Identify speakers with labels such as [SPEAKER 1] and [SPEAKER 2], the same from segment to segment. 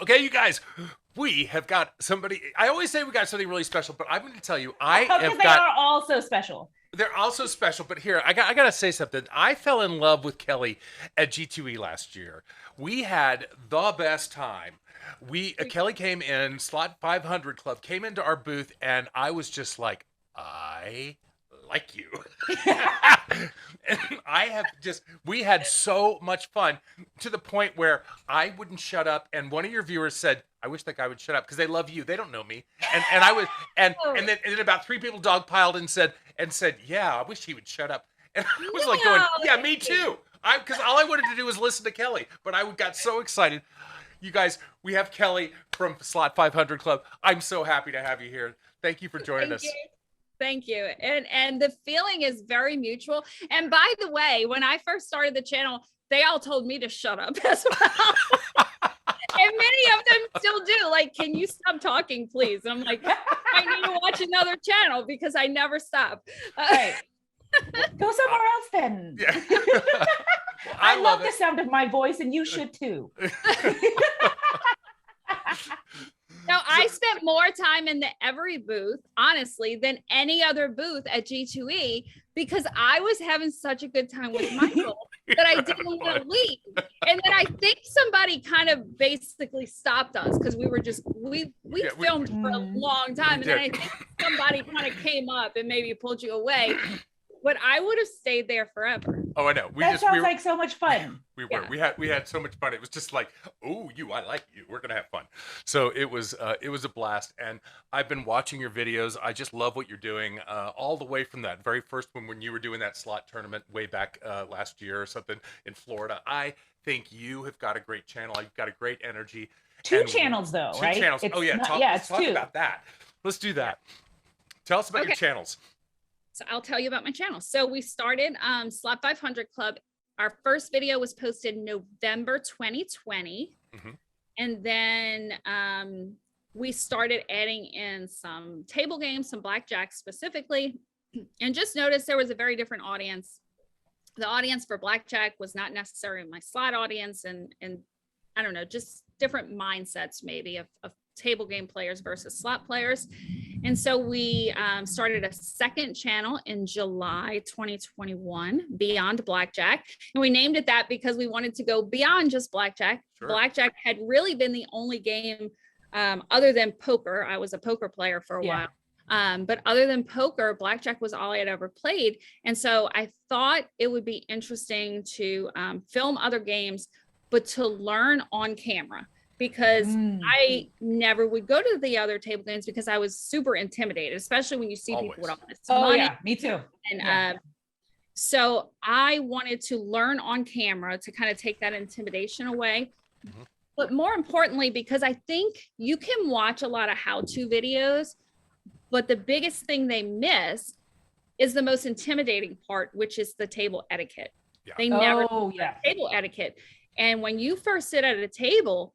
[SPEAKER 1] Okay, you guys, we have got somebody. I always say we got something really special, but I'm going to tell you, I
[SPEAKER 2] Because
[SPEAKER 1] have
[SPEAKER 2] they
[SPEAKER 1] got.
[SPEAKER 2] are all so special.
[SPEAKER 1] They're also special, but here I got to say something. I fell in love with Kelly at G2E last year. We had the best time. Kelly came in, Slot 500 Club came into our booth, and I was just like, I like you. And I have just we had so much fun to the point where I wouldn't shut up, and one of your viewers said, I wish that guy would shut up because they love you. They don't know me. And I was and then about three people dogpiled and said, yeah, I wish he would shut up. And I was like going, yeah, me too. I Because all I wanted to do was listen to Kelly, but I got so excited. You guys, we have Kelly from Slot 500 Club. I'm so happy to have you here. Thank you for joining
[SPEAKER 3] Thank
[SPEAKER 1] us.
[SPEAKER 3] you. Thank you. And the feeling is very mutual. And by the way, when I first started the channel, they all told me to shut up as well. And many of them still do. Like, can you stop talking, please? And I'm like, I need to watch another channel because I never stop.
[SPEAKER 2] Right. Go somewhere else then.
[SPEAKER 1] Yeah.
[SPEAKER 2] I love the sound of my voice, and you should too.
[SPEAKER 3] Now, I spent more time in the Everi booth, honestly, than any other booth at G2E because I was having such a good time with Michael that I didn't want to leave. And then I think somebody kind of basically stopped us because we filmed for a long time. And then I think somebody kind of came up and maybe pulled you away. But I would have stayed there forever.
[SPEAKER 1] Oh, I know.
[SPEAKER 2] That sounds like so much fun.
[SPEAKER 1] We had so much fun. It was just like, oh, I like you. We're gonna have fun. So it was a blast. And I've been watching your videos. I just love what you're doing. All the way from that very first one when you were doing that slot tournament way back last year or something in Florida. I think you have got a great channel. You've got a great energy.
[SPEAKER 2] Two channels though, right?
[SPEAKER 1] Two channels. Let's talk about that. Let's do that. Tell us about your channels.
[SPEAKER 3] So I'll tell you about my channel. So we started Slot 500 Club. Our first video was posted November 2020. Mm-hmm. And then we started adding in some table games, some blackjack specifically, and just noticed there was a very different audience. The audience for blackjack was not necessarily my slot audience, and I don't know, just different mindsets maybe of table game players versus slot players. And so we started a second channel in July 2021, Beyond Blackjack. And we named it that because we wanted to go beyond just blackjack. Sure. Blackjack had really been the only game other than poker. I was a poker player for a while. But other than poker, blackjack was all I had ever played. And so I thought it would be interesting to film other games, but to learn on camera. Because I never would go to the other table games because I was super intimidated, especially when you see people with all this money.
[SPEAKER 2] Yeah, me too.
[SPEAKER 3] And so I wanted to learn on camera to kind of take that intimidation away. Mm-hmm. But more importantly, because I think you can watch a lot of how-to videos, but the biggest thing they miss is the most intimidating part, which is the table etiquette. Yeah. They never table etiquette. And when you first sit at a table,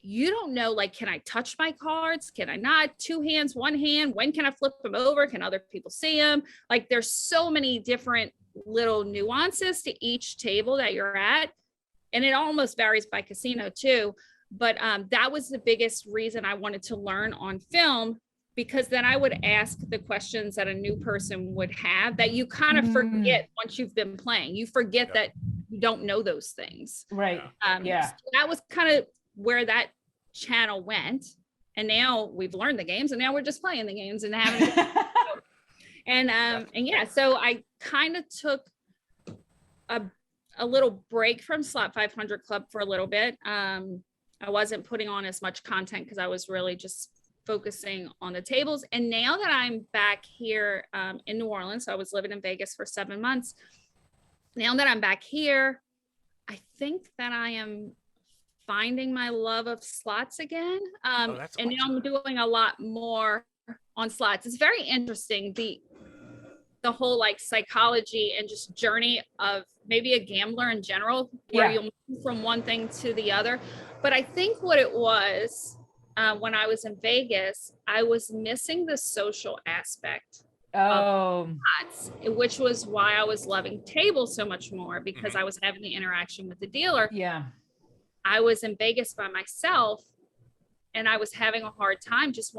[SPEAKER 3] you don't know, like, can I touch my cards? Can I not? Two hands, one hand? When can I flip them over? Can other people see them? Like, there's so many different little nuances to each table that you're at. And it almost varies by casino too. But that was the biggest reason I wanted to learn on film, because then I would ask the questions that a new person would have that you kind of forget once you've been playing. You forget that you don't know those things.
[SPEAKER 2] Right.
[SPEAKER 3] So that was kind of where that channel went, and now we've learned the games, and now we're just playing the games and having so I kind of took a little break from Slot 500 Club for a little bit. I wasn't putting on as much content because I was really just focusing on the tables. And now that I'm back here in New Orleans, so I was living in Vegas for 7 months. Now that I'm back here, I think that I am finding my love of slots again. And now I'm doing a lot more on slots. It's very interesting, the whole like psychology and just journey of maybe a gambler in general, where you'll move from one thing to the other. But I think what it was when I was in Vegas, I was missing the social aspect. Of slots, which was why I was loving tables so much more, because I was having the interaction with the dealer.
[SPEAKER 2] Yeah.
[SPEAKER 3] I was in Vegas by myself, and I was having a hard time just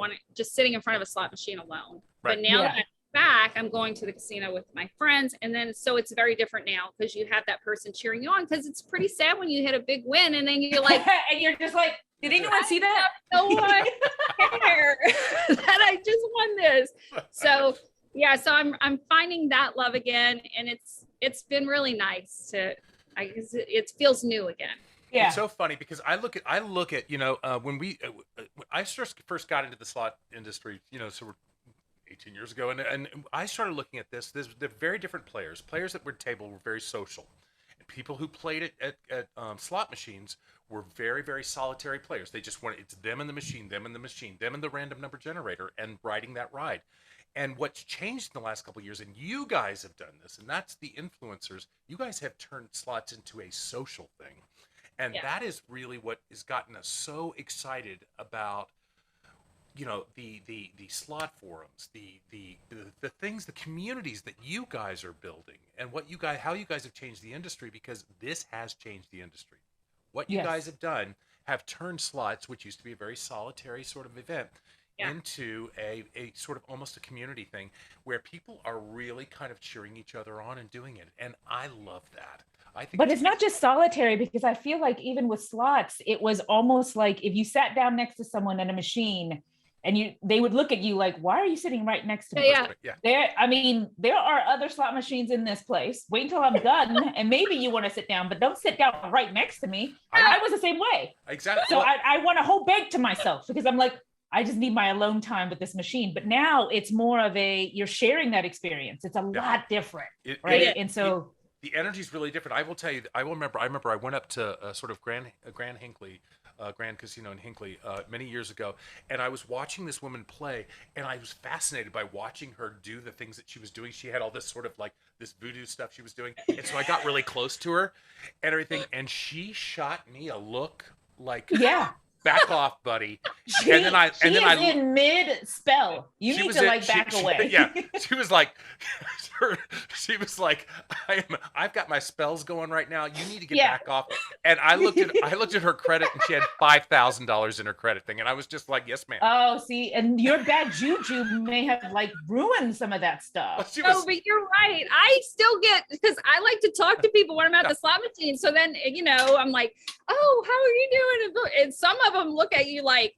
[SPEAKER 3] sitting in front of a slot machine alone.
[SPEAKER 1] Right.
[SPEAKER 3] But now that I'm back, I'm going to the casino with my friends, and then so it's very different now because you have that person cheering you on, because it's pretty sad when you hit a big win and then you're like
[SPEAKER 2] and you're just like, did anyone see that?
[SPEAKER 3] No one care that I just won this. So yeah, so I'm finding that love again, and it's been really nice to, I guess it feels new again.
[SPEAKER 2] Yeah.
[SPEAKER 1] It's so funny because I look at when I first got into the slot industry, so we're 18 years ago, and I started looking at this. They're very different players. Players that were table were very social, and people who played at slot machines were very, very solitary players. They just wanted, it's them and the machine, them and the machine, them and the random number generator, and riding that ride. And what's changed in the last couple of years, and you guys have done this, and that's the influencers. You guys have turned slots into a social thing, and that is really what has gotten us so excited about, the slot forums, the things, the communities that you guys are building, and how you guys have changed the industry, because this has changed the industry. What you guys have done have turned slots, which used to be a very solitary sort of event, into a sort of almost a community thing where people are really kind of cheering each other on and doing it. And I love that. I think
[SPEAKER 2] but it's not just solitary, because I feel like even with slots, it was almost like if you sat down next to someone in a machine and they would look at you like, why are you sitting right next to me? There are other slot machines in this place. Wait until I'm done and maybe you want to sit down, but don't sit down right next to me. I was the same way.
[SPEAKER 1] Exactly.
[SPEAKER 2] So I want a whole bank to myself, because I'm like, I just need my alone time with this machine. But now it's more of you're sharing that experience. It's a lot different, right? And so
[SPEAKER 1] the energy is really different. I will tell you, I remember I went up to sort of Grand Hinckley, Grand Casino in Hinckley many years ago, and I was watching this woman play, and I was fascinated by watching her do the things that she was doing. She had all this sort of like this voodoo stuff she was doing, and so I got really close to her and everything, and she shot me a look like, back off, buddy. And then I
[SPEAKER 2] in mid spell. You need to back away.
[SPEAKER 1] She was like, I've got my spells going right now. You need to get back off. And I looked at her credit, and she had $5,000 in her credit thing, and I was just like, yes, ma'am.
[SPEAKER 2] Oh, see, and your bad juju may have ruined some of that stuff.
[SPEAKER 3] But you're right. I still get, because I like to talk to people when I'm at the slot machine. So then, I'm like, oh, how are you doing? And some of them look at you like,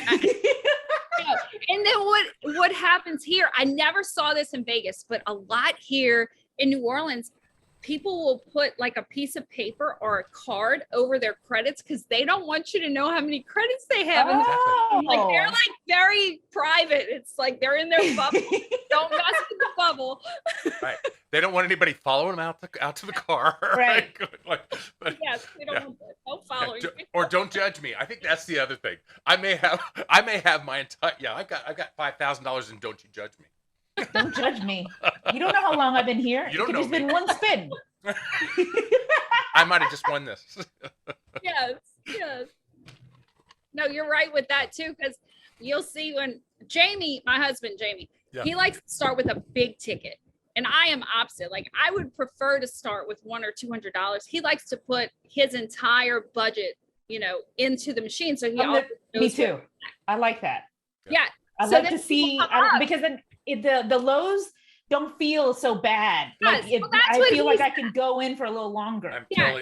[SPEAKER 3] and then what happens here, I never saw this in Vegas, but a lot here in New Orleans, people will put like a piece of paper or a card over their credits because they don't want you to know how many credits they have. Like they're like very private. It's like they're in their bubble. Don't mess with the bubble.
[SPEAKER 1] Right. They don't want anybody following them out to the car.
[SPEAKER 2] Right.
[SPEAKER 3] Yes, they don't want that. Don't follow you.
[SPEAKER 1] Or don't judge me. I think that's the other thing. I may have my entire I've got $5,000 and don't you judge me.
[SPEAKER 2] Don't judge me. You don't know how long I've been here.
[SPEAKER 1] You don't know
[SPEAKER 2] me. It's been one spin.
[SPEAKER 1] I might have just won this.
[SPEAKER 3] Yes. No, you're right with that too, because you'll see when Jamie, my husband, he likes to start with a big ticket. And I am opposite. Like I would prefer to start with $100 or $200. He likes to put his entire budget, into the machine. So
[SPEAKER 2] me too. I like that.
[SPEAKER 3] Yeah.
[SPEAKER 2] I like to see because then the lows don't feel so bad.
[SPEAKER 3] Yes,
[SPEAKER 2] I feel like I can go in for a little longer.
[SPEAKER 3] He's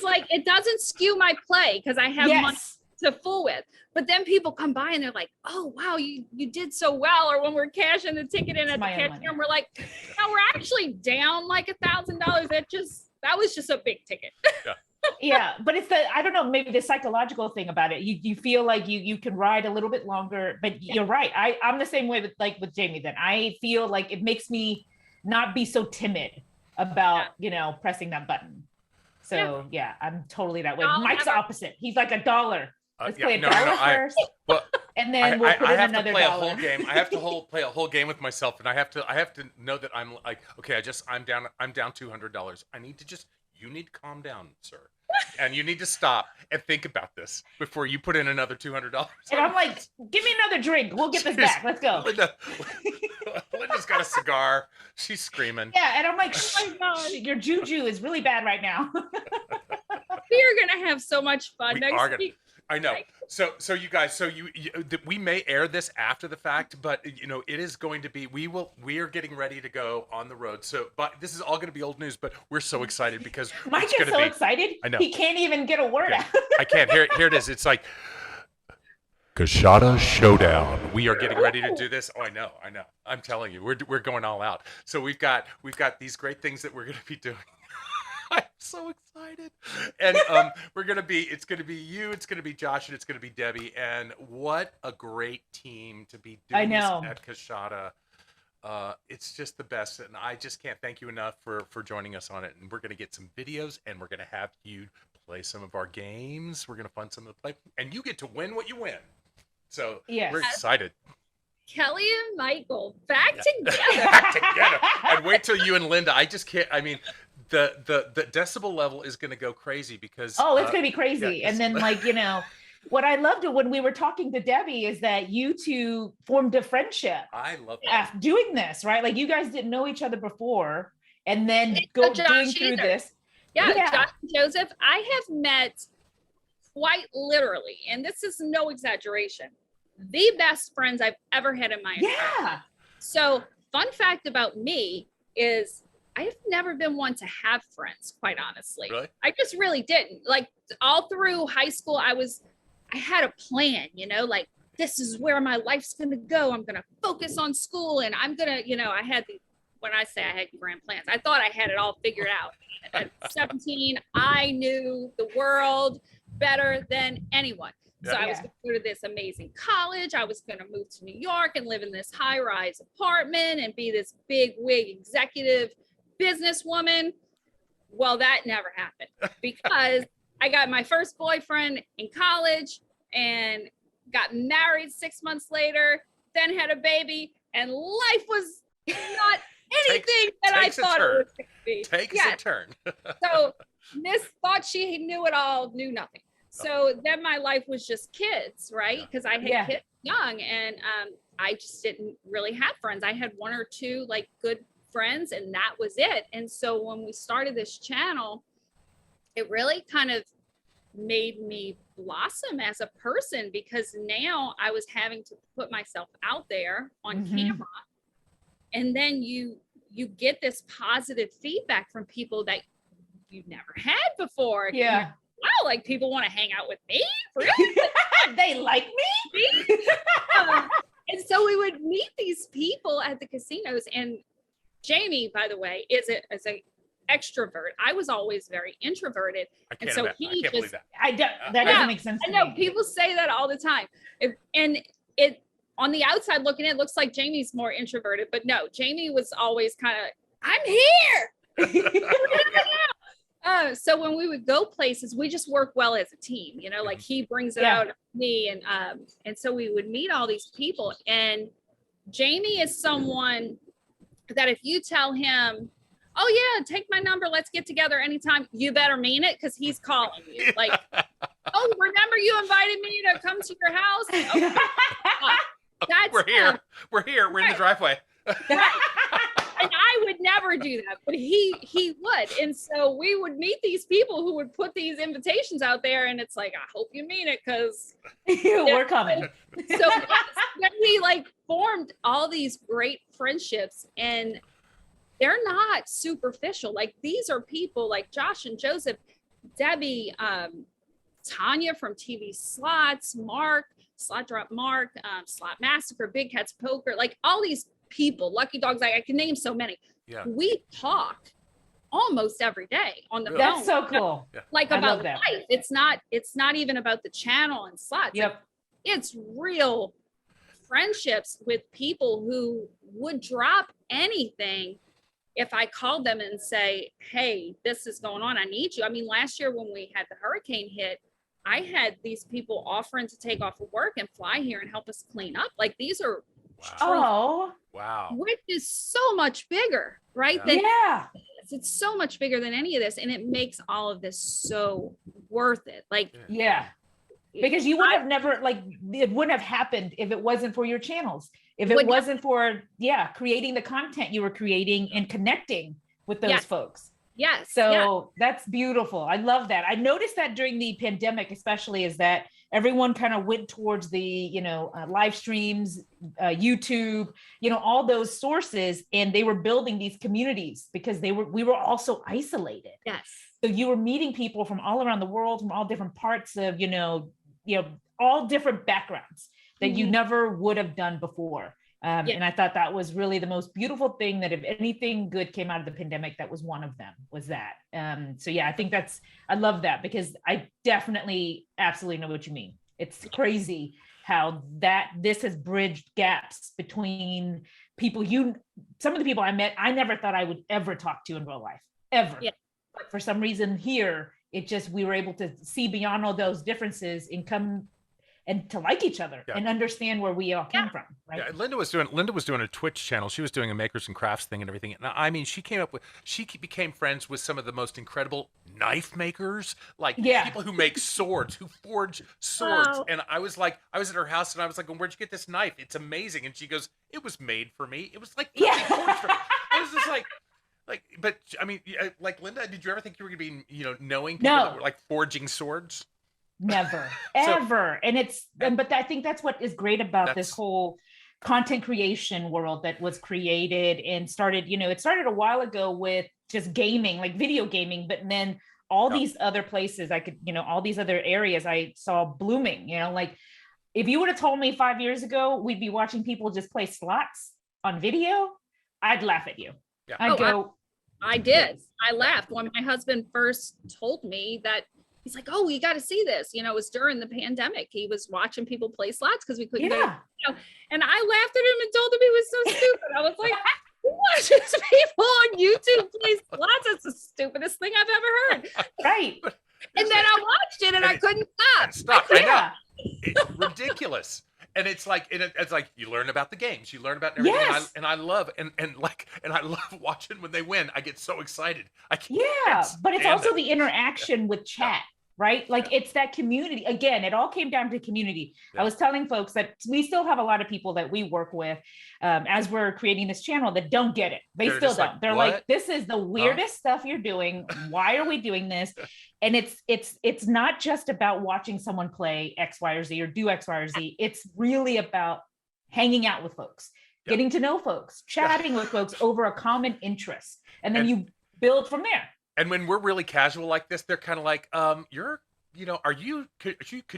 [SPEAKER 3] like, it doesn't skew my play because I have money to fool with. But then people come by and they're like, oh, wow, you did so well. Or when we're cashing the ticket in at the cashier, and we're like, no, we're actually down like $1,000. That was just a big ticket.
[SPEAKER 2] Yeah, but it's I don't know, maybe the psychological thing about it. You feel like you can ride a little bit longer, but you're right. I'm the same way with Jamie then. I feel like it makes me not be so timid about, pressing that button. So I'm totally that way. Mike's opposite. He's like $1. Let's play a dollar first. And then we'll put in another $1.
[SPEAKER 1] I have to play a whole game. I have to play a whole game with myself, and I have to know that I'm like, okay, I'm down $200. You need to calm down, sir. And you need to stop and think about this before you put in another $200.
[SPEAKER 2] And I'm like, give me another drink. We'll get this back. Let's go.
[SPEAKER 1] Linda's got a cigar. She's screaming.
[SPEAKER 2] Yeah, and I'm like, oh my God, your juju is really bad right now.
[SPEAKER 3] We are gonna have so much fun
[SPEAKER 1] We
[SPEAKER 3] next
[SPEAKER 1] are gonna.
[SPEAKER 3] week.
[SPEAKER 1] I know.
[SPEAKER 3] Like,
[SPEAKER 1] So you guys, we may air this after the fact, but it is going to be. We are getting ready to go on the road. So, but this is all going to be old news. But we're so excited because
[SPEAKER 2] Mike
[SPEAKER 1] it's
[SPEAKER 2] is
[SPEAKER 1] going to
[SPEAKER 2] so
[SPEAKER 1] be.
[SPEAKER 2] excited.
[SPEAKER 1] I know.
[SPEAKER 2] He can't even get a word
[SPEAKER 1] Okay.
[SPEAKER 2] out.
[SPEAKER 1] I can't. Here it is. It's like Kashada Showdown. We are getting ready to do this. Oh, I know. I'm telling you, we're going all out. So we've got these great things that we're going to be doing. I'm so excited. And it's gonna be you, it's gonna be Josh, and it's gonna be Debbie. And what a great team to be
[SPEAKER 2] I
[SPEAKER 1] doing this
[SPEAKER 2] know.
[SPEAKER 1] at Kashada. It's just the best, and I just can't thank you enough for joining us on it. And we're gonna get some videos, and we're gonna have you play some of our games. We're gonna fund some of the play, and you get to win what you win. So
[SPEAKER 2] Yes.
[SPEAKER 1] we're excited.
[SPEAKER 3] Kelly and Michael back together.
[SPEAKER 1] Back together. And wait till you and Linda. I just can't. I mean, the decibel level is going to go crazy because
[SPEAKER 2] It's gonna be crazy.
[SPEAKER 1] yeah,
[SPEAKER 2] And then what I loved when we were talking to Debbie is that you two formed a friendship
[SPEAKER 1] I love that.
[SPEAKER 2] after doing this, right? Like you guys didn't know each other before, and then
[SPEAKER 3] Didn't
[SPEAKER 2] go
[SPEAKER 3] know Josh
[SPEAKER 2] doing through
[SPEAKER 3] either.
[SPEAKER 2] this.
[SPEAKER 3] Yeah,
[SPEAKER 2] Yeah.
[SPEAKER 3] Josh and Joseph, I have met quite literally, and this is no exaggeration, the best friends I've ever had in my entire
[SPEAKER 2] Yeah.
[SPEAKER 3] life. So, fun fact about me is I've never been one to have friends, quite honestly.
[SPEAKER 1] Really?
[SPEAKER 3] I just really didn't. Like all through high school, I had a plan, like this is where my life's gonna go. I'm gonna focus on school and I'm gonna, I had when I say I had grand plans, I thought I had it all figured out. At 17, I knew the world better than anyone. So I was going to go to this amazing college. I was going to move to New York and live in this high-rise apartment and be this big wig executive businesswoman. Well, that never happened because I got my first boyfriend in college and got married 6 months later, then had a baby, and life was not anything that I thought it was going to be.
[SPEAKER 1] Takes a turn.
[SPEAKER 3] So Miss thought she knew it all, knew nothing. So then my life was just kids, right? Because I had kids young, and I just didn't really have friends. I had one or two like good friends, and that was it. And so when we started this channel, it really kind of made me blossom as a person because now I was having to put myself out there on camera, and then you get this positive feedback from people that you've never had before.
[SPEAKER 2] Yeah.
[SPEAKER 3] Wow, like people want to hang out with me? Really?
[SPEAKER 2] They like me?
[SPEAKER 3] And so we would meet these people at the casinos. And Jamie, by the way, is an extrovert. I was always very introverted.
[SPEAKER 1] I can't believe that.
[SPEAKER 2] That doesn't make sense to
[SPEAKER 3] I know
[SPEAKER 2] me.
[SPEAKER 3] people say that all the time. And it on the outside looking in, it looks like Jamie's more introverted, but no, Jamie was always kind of, I'm here. So when we would go places, we just work well as a team, like he brings it out of me. And so we would meet all these people, and Jamie is someone that if you tell him, oh yeah, take my number, let's get together anytime, you better mean it. Cause he's calling you like, oh, remember you invited me to come to your house? Okay. That's
[SPEAKER 1] We're here. We're in the driveway.
[SPEAKER 3] And I would never do that, but he would. And so we would meet these people who would put these invitations out there, and it's like, I hope you mean it, because
[SPEAKER 2] we're coming.
[SPEAKER 3] So then we like formed all these great friendships, and they're not superficial. Like these are people like Josh and Joseph, Debbie, Tanya from TV Slots, Mark, Slot Drop Mark, Slot Massacre, Big Cats Poker, like all these people, Lucky Dogs, I can name so many.
[SPEAKER 1] Yeah.
[SPEAKER 3] We talk almost every day on the phone.
[SPEAKER 2] That's so cool.
[SPEAKER 3] Like about life. It's not even about the channel and slots.
[SPEAKER 2] Yep.
[SPEAKER 3] Like, it's real friendships with people who would drop anything if I called them and say, hey, this is going on, I need you. I mean, last year when we had the hurricane hit, I had these people offering to take off of work and fly here and help us clean up. Like these are
[SPEAKER 1] Wow.
[SPEAKER 3] which is so much bigger, right? It's so much bigger than any of this, and it makes all of this so worth it. Like
[SPEAKER 2] because you would have never, like, it wouldn't have happened if it wasn't for your channels, if it wasn't for creating the content you were creating and connecting with those folks.
[SPEAKER 3] Yes.
[SPEAKER 2] So that's beautiful. I love that. I noticed that during the pandemic, especially, is that everyone kind of went towards the, live streams, YouTube, all those sources, and they were building these communities because we were also isolated.
[SPEAKER 3] Yes.
[SPEAKER 2] So you were meeting people from all around the world, from all different parts of, all different backgrounds that you never would have done before. And I thought that was really the most beautiful thing, that if anything good came out of the pandemic, that was one of them, was that. So yeah, I think I love that, because I definitely absolutely know what you mean. It's crazy how this has bridged gaps between people. Some of the people I met, I never thought I would ever talk to in real life, ever. Yeah. But for some reason here, we were able to see beyond all those differences and come and to like each other and understand where we all came from. Right.
[SPEAKER 1] Yeah, Linda was doing a Twitch channel. She was doing a makers and crafts thing and everything. And I mean, she became friends with some of the most incredible knife makers, like people who make swords, who forge swords. Wow. And I was at her house and I was like, well, where'd you get this knife? It's amazing. And she goes, it was made for me. It was like, I was just like, but I mean, like, Linda, did you ever think you were going to be, knowing people that were like forging swords?
[SPEAKER 2] Never, ever. But I think that's what is great about this whole content creation world that was created and started, it started a while ago with just gaming, like video gaming, but then all these other places all these other areas I saw blooming, like if you would have told me 5 years ago, we'd be watching people just play slots on video, I'd laugh at you. Yeah. I'd go.
[SPEAKER 3] I did. I laughed when my husband first told me that. He's like, oh, you got to see this. It was during the pandemic. He was watching people play slots because we couldn't go. And I laughed at him and told him he was so stupid. I was like, who watches people on YouTube play slots? That's the stupidest thing I've ever heard.
[SPEAKER 2] Right.
[SPEAKER 3] And then I watched it and I couldn't stop.
[SPEAKER 1] I know. It's ridiculous. And it's like you learn about the games, you learn about everything, and I love watching when they win. I get so excited.
[SPEAKER 2] But it's also the interaction with chat, right? Like it's that community. Again, it all came down to community. I was telling folks that we still have a lot of people that we work with as we're creating this channel that don't get it. They're still don't. They're like, this is the weirdest stuff you're doing. Why are we doing this? And it's not just about watching someone play X, Y, or Z or do X, Y, or Z. It's really about hanging out with folks, getting to know folks, chatting with folks over a common interest. And then you build from there.
[SPEAKER 1] And when we're really casual like this, they're kind of like, could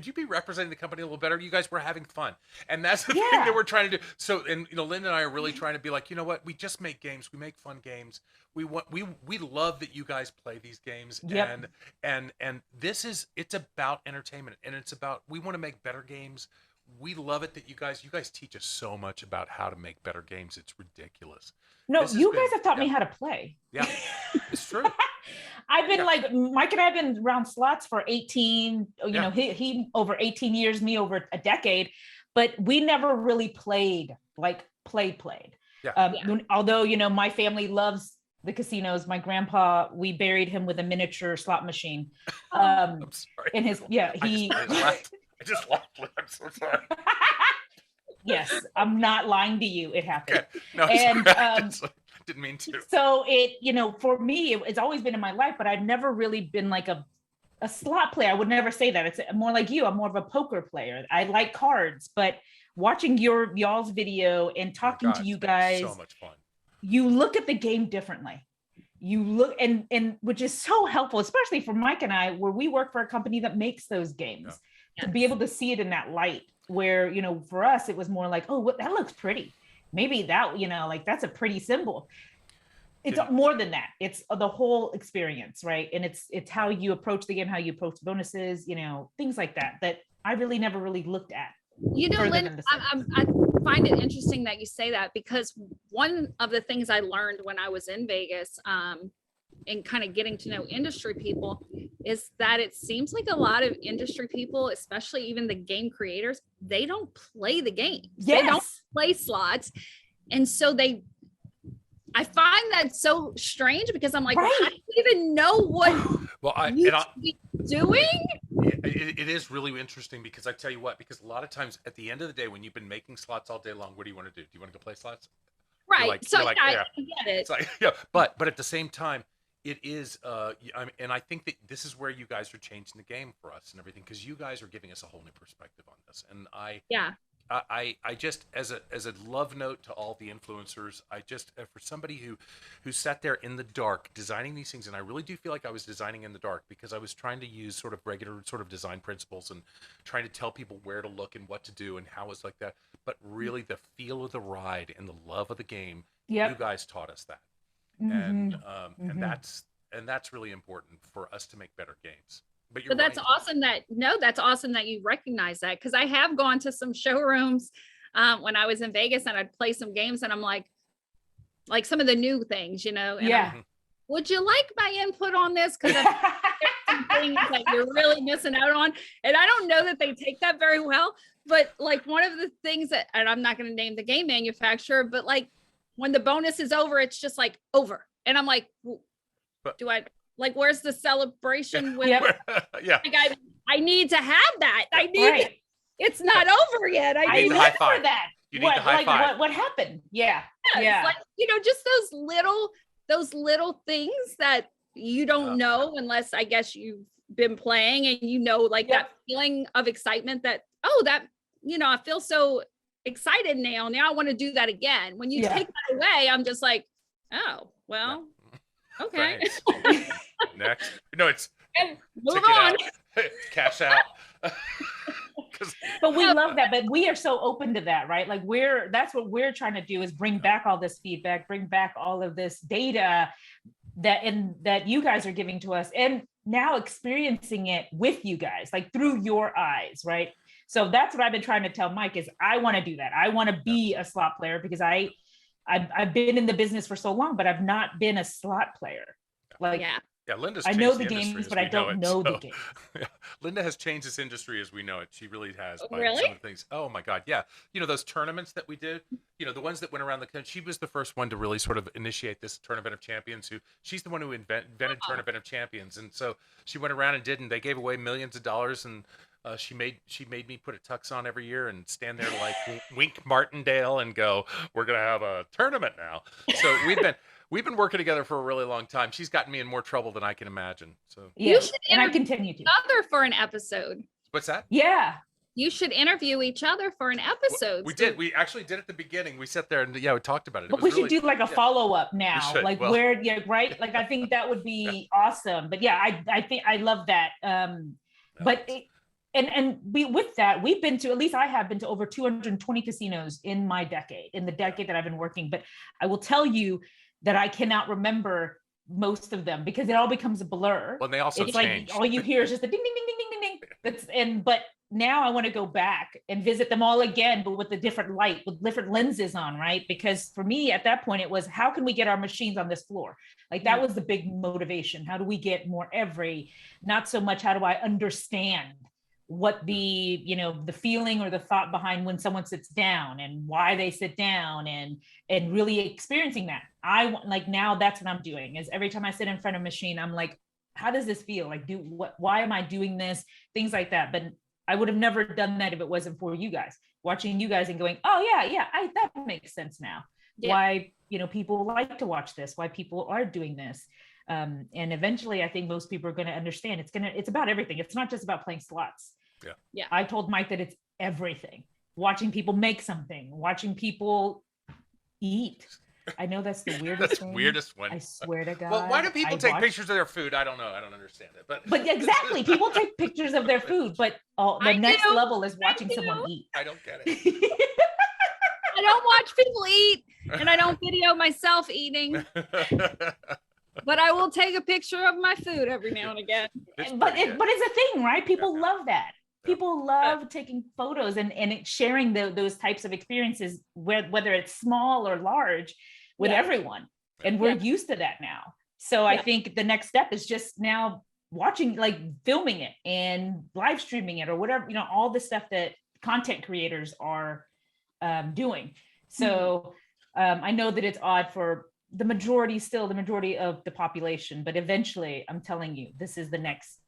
[SPEAKER 1] you be representing the company a little better? You guys were having fun. And that's the thing that we're trying to do. So, and Linda and I are really trying to be like, you know what? We just make games. We make fun games. We love that you guys play these games. And it's about entertainment, and it's about, we want to make better games. We love it that you guys teach us so much about how to make better games. It's ridiculous.
[SPEAKER 2] No, you guys have taught me how to play.
[SPEAKER 1] Yeah, it's true.
[SPEAKER 2] I've been like, Mike and I have been around slots for 18, he over 18 years, me over a decade, but we never really played, like played. Although, my family loves the casinos. My grandpa, we buried him with a miniature slot machine.
[SPEAKER 1] I'm sorry.
[SPEAKER 2] In his,
[SPEAKER 1] I just laughed. I'm so sorry.
[SPEAKER 2] Yes, I'm not lying to you. It happened.
[SPEAKER 1] Okay. No, and didn't mean to.
[SPEAKER 2] So it, for me, it's always been in my life, but I've never really been like a slot player. I would never say that. It's more like you. I'm more of a poker player. I like cards, but watching y'all's video and talking to you guys,
[SPEAKER 1] so much fun.
[SPEAKER 2] You look at the game differently. You look and which is so helpful, especially for Mike and I, where we work for a company that makes those games, to be able to see it in that light. Where, for us, it was more like, oh, that looks pretty. Maybe that, like that's a pretty symbol. It's more than that. It's the whole experience, right? And it's how you approach the game, how you approach bonuses, things like that I really never really looked at.
[SPEAKER 3] Lynn, I find it interesting that you say that, because one of the things I learned when I was in Vegas, and kind of getting to know industry people, is that it seems like a lot of industry people, especially even the game creators, they don't play the game. They don't play slots. And so I find that so strange, because I'm like, well, how do you even know what you should be doing?
[SPEAKER 1] It is really interesting, because I tell you what, because a lot of times at the end of the day, when you've been making slots all day long, what do you want to do? Do you want to go play slots?
[SPEAKER 3] Right. I get it.
[SPEAKER 1] It's like, but at the same time, It is, and I think that this is where you guys are changing the game for us and everything, because you guys are giving us a whole new perspective on this. And
[SPEAKER 3] Yeah.
[SPEAKER 1] I just, as a love note to all the influencers, I just, for somebody who sat there in the dark designing these things, and I really do feel like I was designing in the dark because I was trying to use sort of regular sort of design principles and trying to tell people where to look and what to do and how it's like that. But really, the feel of the ride and the love of the game, you
[SPEAKER 2] Yep.
[SPEAKER 1] guys taught us that, and
[SPEAKER 2] Mhm.
[SPEAKER 1] and
[SPEAKER 2] Mhm.
[SPEAKER 1] that's really important for us to make better games. But you're
[SPEAKER 3] But that's
[SPEAKER 1] right.
[SPEAKER 3] awesome that's awesome that you recognize that, because I have gone to some showrooms when I was in Vegas, and I'd play some games, and I'm like some of the new things, and I'm,
[SPEAKER 2] Yeah.
[SPEAKER 3] would you like my input on this? Because some things that you're really missing out on. And I don't know that they take that very well, but like one of the things that, and I'm not going to name the game manufacturer, but like when the bonus is over, it's just like over. And I'm like,
[SPEAKER 1] But-
[SPEAKER 3] do I like, where's the celebration with,
[SPEAKER 2] Yep.
[SPEAKER 1] Yeah.
[SPEAKER 3] like, I need to have that. I need,
[SPEAKER 2] Right.
[SPEAKER 3] it's not over yet.
[SPEAKER 1] You
[SPEAKER 3] I
[SPEAKER 1] need
[SPEAKER 3] need
[SPEAKER 1] the
[SPEAKER 3] to
[SPEAKER 1] high
[SPEAKER 2] remember
[SPEAKER 1] five.
[SPEAKER 2] that.
[SPEAKER 1] You need the high
[SPEAKER 2] like,
[SPEAKER 1] five.
[SPEAKER 2] What happened? Yeah.
[SPEAKER 3] It's
[SPEAKER 2] Yeah.
[SPEAKER 3] like, just those little things that you don't know unless I guess you've been playing, and like
[SPEAKER 2] Yep.
[SPEAKER 3] that feeling of excitement that, that, I feel so excited now. Now I want to do that again. When you
[SPEAKER 2] Yeah.
[SPEAKER 3] take that away, I'm just like, oh, well, okay.
[SPEAKER 1] Thanks. Next. No, it's
[SPEAKER 3] And move
[SPEAKER 1] take it
[SPEAKER 3] on.
[SPEAKER 1] out. Cash out. 'Cause-
[SPEAKER 2] But we love that. But we are so open to that, right? Like that's what we're trying to do, is bring back all this feedback, bring back all of this data that you guys are giving to us, and now experiencing it with you guys, like through your eyes, right? So that's what I've been trying to tell Mike, is I want to do that. I want to be a slot player, because I've been in the business for so long, but I've not been a slot player. Like,
[SPEAKER 3] Yeah.
[SPEAKER 1] Yeah, Linda's
[SPEAKER 2] I
[SPEAKER 1] changed
[SPEAKER 2] know the
[SPEAKER 1] industry
[SPEAKER 2] games,
[SPEAKER 1] as
[SPEAKER 2] but
[SPEAKER 1] we
[SPEAKER 2] I don't
[SPEAKER 1] know
[SPEAKER 2] know the
[SPEAKER 1] so-
[SPEAKER 2] games.
[SPEAKER 1] Yeah. Linda has changed this industry as we know it. She really has by
[SPEAKER 3] Really?
[SPEAKER 1] some of the things. Oh my God, yeah. Those tournaments that we did, the ones that went around the country. She was the first one to really sort of initiate this Tournament of Champions. She's the one who invented Tournament of Champions, and so she went around and did, and they gave away millions of dollars, and she made me put a tux on every year and stand there like Wink Martindale and go, "We're gonna have a tournament now." So we've been working together for a really long time. She's gotten me in more trouble than I can imagine. So
[SPEAKER 2] Yeah,
[SPEAKER 3] should
[SPEAKER 2] and I
[SPEAKER 3] interview
[SPEAKER 2] continue to.
[SPEAKER 3] each other for an episode.
[SPEAKER 1] what's that?
[SPEAKER 2] Yeah.
[SPEAKER 3] You should interview each other for an episode.
[SPEAKER 1] We did. We actually did at the beginning. We sat there and we talked about it.
[SPEAKER 2] But we should do like a follow-up now,
[SPEAKER 1] should.
[SPEAKER 2] like
[SPEAKER 1] Well-
[SPEAKER 2] where, yeah, right? Like, I think that would be awesome. But yeah, I think I love that. But with that, we've been to, at least I have been to, over 220 casinos in my decade, in the decade that I've been working. But I will tell you that I cannot remember most of them, because it all becomes a blur.
[SPEAKER 1] Well, they also
[SPEAKER 2] It's
[SPEAKER 1] changed.
[SPEAKER 2] like all you hear is just the ding ding ding ding ding ding. But now I want to go back and visit them all again, but with a different light, with different lenses on, right? Because for me at that point, it was, how can we get our machines on this floor? Like, that was the big motivation. How do we get more Everi? Not so much how do I understand what the feeling or the thought behind when someone sits down and why they sit down, and really experiencing that. I want, like, now that's what I'm doing, is every time I sit in front of a machine, I'm like, how does this feel? Like, why am I doing this? Things like that. But I would have never done that if it wasn't for you guys, watching you guys and going, oh yeah, that makes sense now. Yeah. Why, people like to watch this, why people are doing this. And eventually I think most people are going to understand it's about everything. It's not just about playing slots.
[SPEAKER 3] Yeah.
[SPEAKER 2] I told Mike that it's everything. Watching people make something, watching people eat. I know that's the weirdest
[SPEAKER 1] That's
[SPEAKER 2] thing.
[SPEAKER 1] Weirdest one.
[SPEAKER 2] I swear to God.
[SPEAKER 1] Well, why do people take pictures of their food? I don't know. I don't understand it. But
[SPEAKER 2] exactly, people take pictures of their food, but the next level is watching someone eat.
[SPEAKER 1] I don't get it.
[SPEAKER 3] I don't watch people eat, and I don't video myself eating. But I will take a picture of my food every now and again.
[SPEAKER 2] But it's a thing, right? People love that. People love taking photos and sharing those types of experiences, whether it's small or large, with everyone. And we're used to that now. So I think the next step is just now watching, like filming it and live streaming it or whatever, all the stuff that content creators are doing. So I know that it's odd for the majority of the population, but eventually I'm telling you, this is the next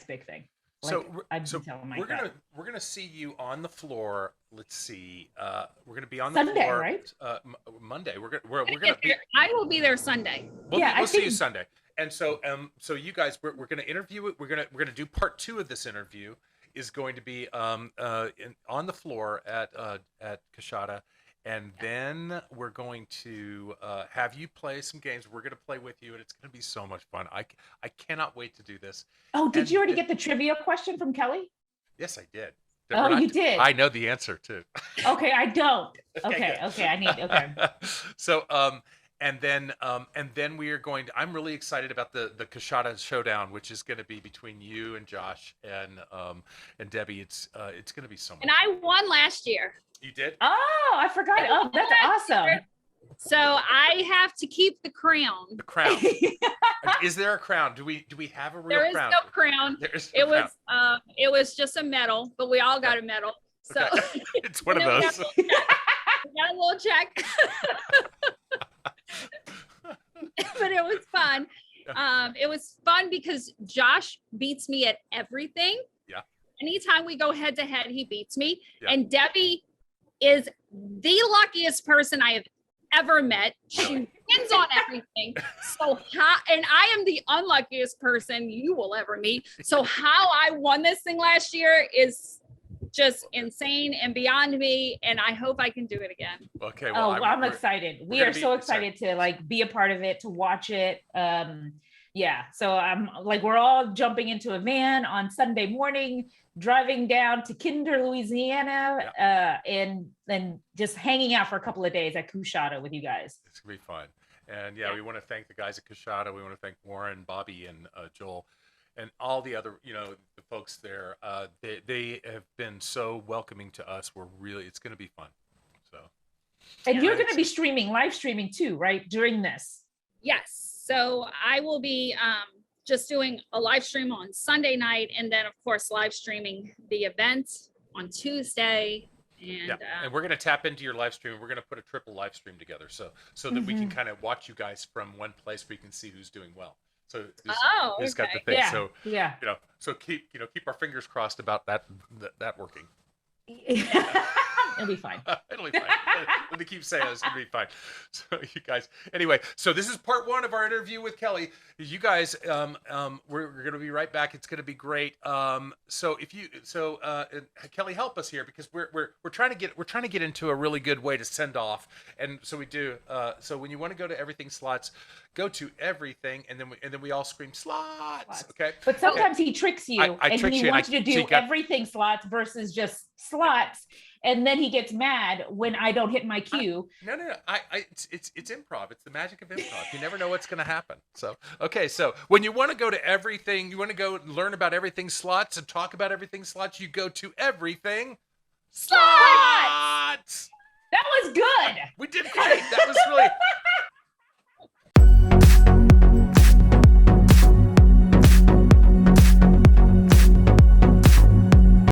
[SPEAKER 2] big thing.
[SPEAKER 1] So,
[SPEAKER 2] Like,
[SPEAKER 1] we're-
[SPEAKER 2] I've
[SPEAKER 1] so
[SPEAKER 2] been telling
[SPEAKER 1] we're
[SPEAKER 2] Mike that.
[SPEAKER 1] we're gonna see you on the floor. Let's see. We're gonna be on the
[SPEAKER 2] Sunday,
[SPEAKER 1] floor,
[SPEAKER 2] right?
[SPEAKER 1] Monday.
[SPEAKER 3] I'm
[SPEAKER 1] We're
[SPEAKER 3] gonna
[SPEAKER 1] gonna
[SPEAKER 3] get
[SPEAKER 1] be.
[SPEAKER 3] there. I will be there Sunday.
[SPEAKER 2] Yeah, I
[SPEAKER 1] We'll see you
[SPEAKER 2] think-
[SPEAKER 1] Sunday. And so so you guys, we're gonna interview it. We're gonna do part 2 of this interview. Is going to be on the floor at Kashada. And then we're going to have you play some games. We're going to play with you, and it's going to be so much fun. I cannot wait to do this.
[SPEAKER 2] Oh, did
[SPEAKER 1] And
[SPEAKER 2] you already get the trivia question from Kelly?
[SPEAKER 1] Yes, I did.
[SPEAKER 2] Oh, you did?
[SPEAKER 1] I know the answer too.
[SPEAKER 2] Okay, I don't.
[SPEAKER 1] Okay,
[SPEAKER 2] Okay, I need. Okay.
[SPEAKER 1] So and then we are going to. I'm really excited about the Kashada showdown, which is going to be between you and Josh and Debbie. It's going to be so much.
[SPEAKER 3] And I won last year.
[SPEAKER 1] You did?
[SPEAKER 2] Oh, I forgot. Oh, that's awesome.
[SPEAKER 3] So I have to keep the crown.
[SPEAKER 1] The crown. Is there a crown? Do we have a real
[SPEAKER 3] There is
[SPEAKER 1] crown?
[SPEAKER 3] no crown.
[SPEAKER 1] There is no crown.
[SPEAKER 3] It was just a medal, but we all got a medal. So
[SPEAKER 1] Okay. It's one of
[SPEAKER 3] And then
[SPEAKER 1] those.
[SPEAKER 3] we got a little check. But it was fun. It was fun because Josh beats me at everything.
[SPEAKER 1] Yeah.
[SPEAKER 3] Anytime we go head to head, he beats me.
[SPEAKER 1] Yeah.
[SPEAKER 3] And Debbie is the luckiest person I have ever met. She wins on everything. And I am the unluckiest person you will ever meet. So how I won this thing last year is just insane and beyond me. And I hope I can do it again.
[SPEAKER 1] Okay. Well,
[SPEAKER 2] I'm excited. We
[SPEAKER 1] gonna
[SPEAKER 2] are
[SPEAKER 1] be
[SPEAKER 2] so
[SPEAKER 1] excited.
[SPEAKER 2] excited to like be a part of it, to watch it. Yeah. So I'm like, we're all jumping into a van on Sunday morning, driving down to Kinder, Louisiana, and then just hanging out for a couple of days at Kushada with you guys.
[SPEAKER 1] It's gonna be fun. And yeah, we want to thank the guys at Kashada. We want to thank Warren, Bobby, and Joel, and all the other, the folks there. They have been so welcoming to us. It's going to be fun. So.
[SPEAKER 2] And you're going to be live streaming too, right? During this.
[SPEAKER 3] Yes. So I will be just doing a live stream on Sunday night, and then of course live streaming the event on Tuesday. And
[SPEAKER 1] we're going to tap into your live stream. We're going to put a triple live stream together, so that we can kind of watch you guys from one place where we can see who's doing well. So who's got the thing.
[SPEAKER 2] Yeah.
[SPEAKER 1] So
[SPEAKER 2] yeah.
[SPEAKER 1] So keep our fingers crossed about that working.
[SPEAKER 2] It'll be fine.
[SPEAKER 1] It'll be fine. Let me keep saying it's gonna be fine. So you guys, anyway, so this is part 1 of our interview with Kelly. You guys, we're gonna be right back. It's gonna be great. Kelly, help us here because we're trying to get into a really good way to send off, and so we do. So when you want to go to Everything Slots, go to Everything, and then we all scream slots. Okay.
[SPEAKER 2] But sometimes he tricks you, and he wants you to do everything slots versus just slots. And then he gets mad when I don't hit my cue.
[SPEAKER 1] No. It's improv. It's the magic of improv. You never know what's going to happen. So, okay. So when you want to go to everything, you want to go learn about Everything Slots and talk about Everything Slots, you go to Everything Slots.
[SPEAKER 2] That was good.
[SPEAKER 1] We did great. That was really,